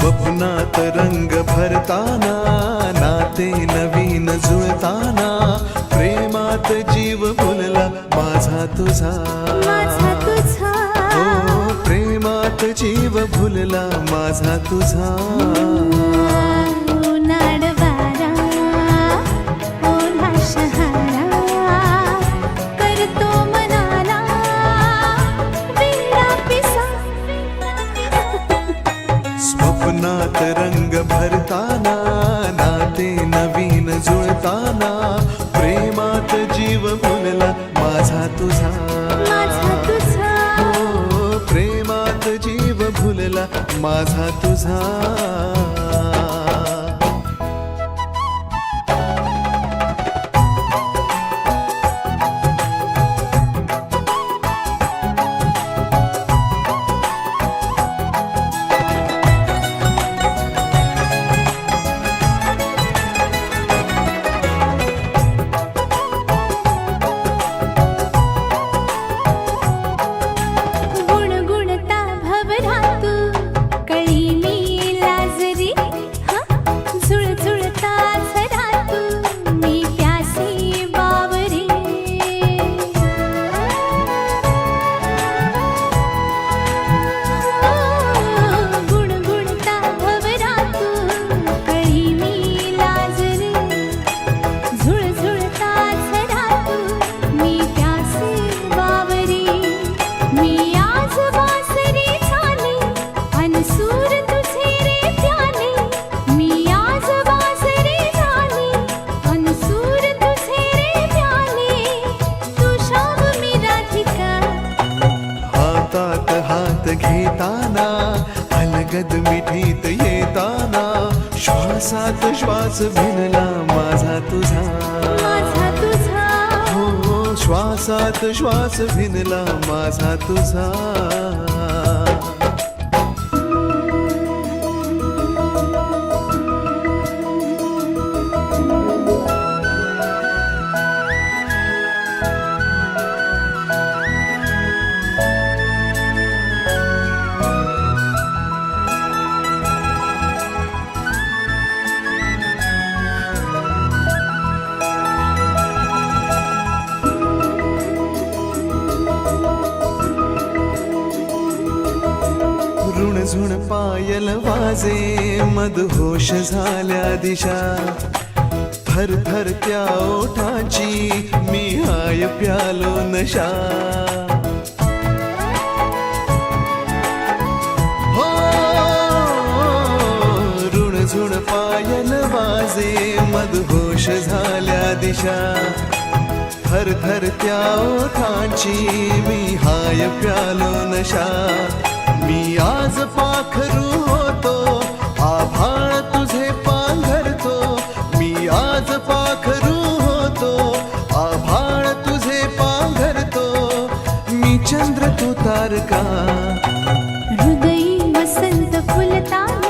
स्वप्नात रंग भरताना, नाते नवीन जुळताना, प्रेमात जीव फुलला माझा तुझा, माझा तुझा. हो प्रेमात जीव फुलला माझा तुझा. उन्हाळ वारा, ओला शहारा, करतो मनाला वेडा पिसा. स्वप्नात रंग भरताना, नाते नवीन जुळताना, प्रेमात जीव फुलला माझा तुझा, माझा तुझा. हो प्रेमात जीव फुलला माझा तुझा. गुणगुणता भवरातू कळी मी लाजरी. झुळझुळता झरातू मी प्यासी बावरी. गुणगुणता भवरातू कळी मी लाजरी. झुळझुळता झरातू मी प्यासी बावरी. मी आज वासरी झाले अनसूर तुझे रे प्याले. मी आज वासरी झाले अनसूर तुझे रे प्याले. तू शाम मी राधिका. हातात हात घेताना, अलगद मिठीत येताना, श्वासात श्वास भिनला माझा तुझा, माझा तुझा. हो श्वासात श्वास भिनला माझा तुझा. ऋणझुण पायल वाजे, मदहोश झाल्या दिशा, थरथर त्या ओठाची मी हाय प्यालो नशा. हो ऋणझुण पायल वाजे, मदहोश झाल्या दिशा, थरथर त्या ओठाची मी हाय प्यालो नशा. मी आज पाखरू होतो, आभाळ तुझे पांघरतो. मी आज पाखरू होतो, आभाळ तुझे पांघरतो. मी चंद्र तू तारका. हृदयी वसंत फुलताना,